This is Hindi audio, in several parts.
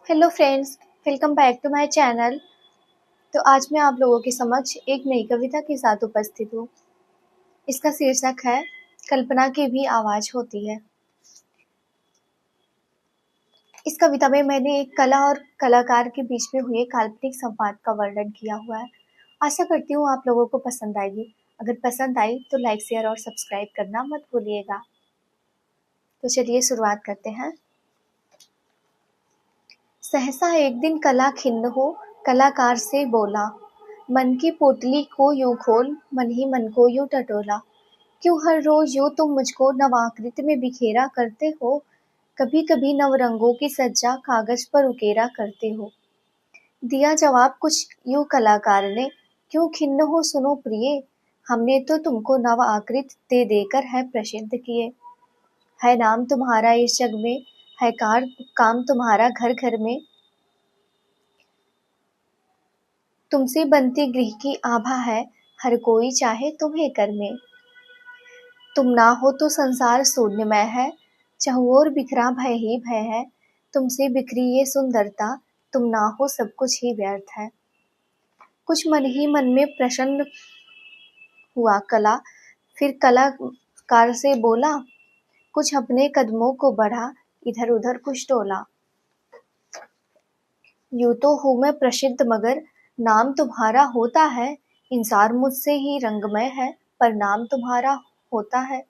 Hello friends, welcome back to my channel. तो आज मैं आप लोगों के समक्ष एक नई कविता के साथ उपस्थित हूँ। इसका शीर्षक है कल्पना की भी आवाज़ होती है। इस कविता में मैंने एक कला और कलाकार के बीच में हुए काल्पनिक संवाद का वर्णन किया हुआ है। आशा करती हूँ आप लोगों को पसंद आएगी। अगर पसंद आई तो लाइक, शेयर और सब्सक्राइब करना मत भूलिएगा। तो चलिए शुरुआत करते हैं। सहसा एक दिन कला खिन्न हो कलाकार से बोला, मन की पोटली को यूं खोल, मन ही मन को यूं टटोला। क्यों हर रोज यूं तुम मुझको नवाकृति में बिखेरा करते हो, कभी कभी नवरंगों की सज्जा कागज पर उकेरा करते हो। दिया जवाब कुछ यूं कलाकार ने, क्यों खिन्न हो सुनो प्रिय, हमने तो तुमको नव आकृत दे देकर है प्रसिद्ध किए। है नाम तुम्हारा इस जग में, है काम तुम्हारा घर घर में, तुमसे बनती गृह की आभा है, हर कोई चाहे तुम्हें कर में। तुम ना हो तो संसार शून्यमय है, चहुओर बिखरा भय ही भय है। तुमसे बिखरी ये सुंदरता, तुम ना हो सब कुछ ही व्यर्थ है। कुछ मन ही मन में प्रसन्न हुआ कला, फिर कलाकार से बोला, कुछ अपने कदमों को बढ़ा, इधर उधर कुछ डोला। यूं तो हूँ मैं प्रसिद्ध मगर नाम तुम्हारा होता है, इंसार मुझसे ही रंगमय है पर नाम तुम्हारा होता है।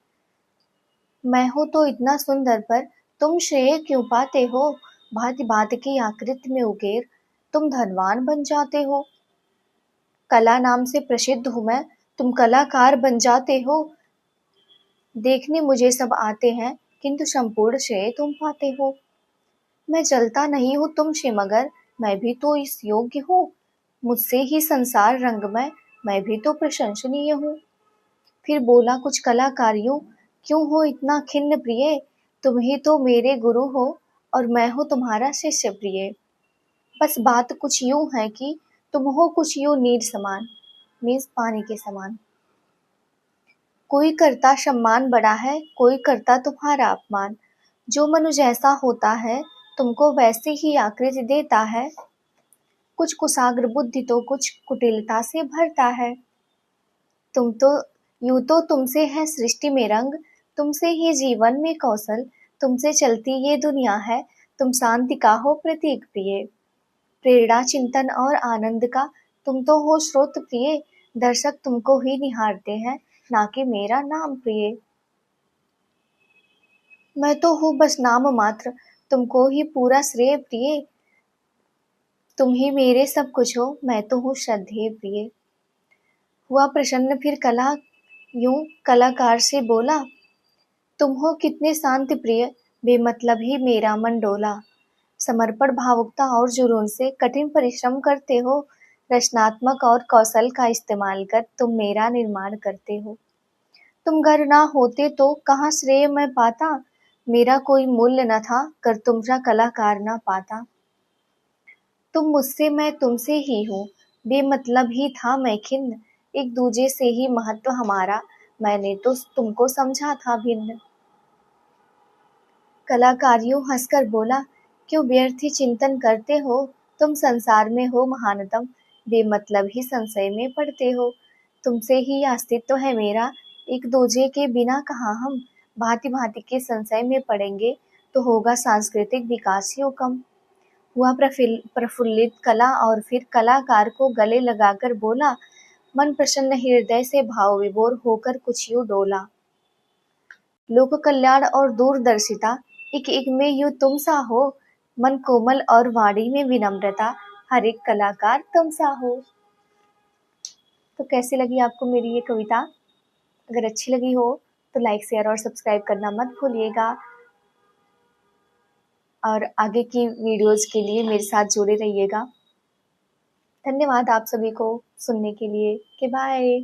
मैं हूँ तो इतना सुंदर पर तुम श्रेय क्यों पाते हो, भांति भांति की आकृति में उकेर तुम धनवान बन जाते हो। कला नाम से प्रसिद्ध हूँ मैं, तुम कलाकार बन जाते हो। देखने मुझे सब आते हैं किंतु संपूर्ण श्रेय तुम पाते हो। मैं जलता नहीं हूँ तुमसे मगर मैं भी तो इस योग्य हूँ, मुझसे ही संसार रंगमय, मैं भी तो प्रशंसनीय हूँ। फिर बोला कुछ कलाकारियों, क्यों हो इतना खिन्न प्रिय, तुम ही तो मेरे गुरु हो और मैं हूँ तुम्हारा शिष्य प्रिय। बस बात कुछ यूं है कि तुम हो कुछ यूं नीर समान, मीन्स पानी के समान। कोई करता सम्मान बड़ा है, कोई करता तुम्हारा अपमान, जो मनु जैसा होता है तुमको वैसे ही आकृति देता है। कुछ कुशाग्र बुद्धि तो कुछ कुटिलता से भरता है। तुम तो यूं तो तुमसे है सृष्टि में रंग, तुमसे ही जीवन में कौशल, तुमसे चलती ये दुनिया है, तुम शांति का हो प्रतीक प्रिय। प्रेरणा चिंतन और आनंद का तुम तो हो स्रोत प्रिय, दर्शक तुमको ही निहारते हैं, ना कि मेरा नाम प्रिय। मैं तो हूँ बस नाम मात्र, तुमको ही पूरा श्रेय प्रिय, तुम ही मेरे सब कुछ हो, मैं तो हूँ श्रद्धेय प्रिय। हुआ प्रसन्न फिर यूं कलाकार से बोला, तुम हो कितने शांति प्रिय, बेमतलब ही मेरा मन डोला। समर्पण भावुकता और जुनून से कठिन परिश्रम करते हो, रचनात्मक और कौशल का इस्तेमाल कर तुम मेरा निर्माण करते हो। तुम घर ना होते तो कहाँ श्रेय मैं पाता, मेरा कोई मूल्य न था कर तुमरा कलाकार ना पाता। तुम मुझसे मैं तुमसे ही हूँ, बेमतलब ही था मैं खिन्न, एक दूजे से ही महत्व हमारा, मैंने तो तुमको समझा था भिन्न। कलाकारियों हंसकर बोला, क्यों व्यर्थ ही चिंतन करते हो, तुम संसार में हो महानतम, बेमतलब ही संशय में पड़ते हो। तुमसे ही अस्तित्व है मेरा, एक दूजे के बिना कहाँ हम भांति भांति के संशय में पड़ेंगे तो होगा सांस्कृतिक विकास ही कम। हुआ प्रफुल्लित कला और फिर कलाकार को गले लगाकर बोला, मन प्रसन्न हृदय से भाव विभोर होकर कुछ यूं डोला। लोक कल्याण और दूरदर्शिता एक एक में यूं तुम सा हो, मन कोमल और वाणी में विनम्रता, हर एक कलाकार तुम सा हो। तो कैसी लगी आपको मेरी ये कविता? अगर अच्छी लगी हो तो लाइक, शेयर और सब्सक्राइब करना मत भूलिएगा और आगे की वीडियोस के लिए मेरे साथ जुड़े रहिएगा। धन्यवाद आप सभी को सुनने के लिए। बाय।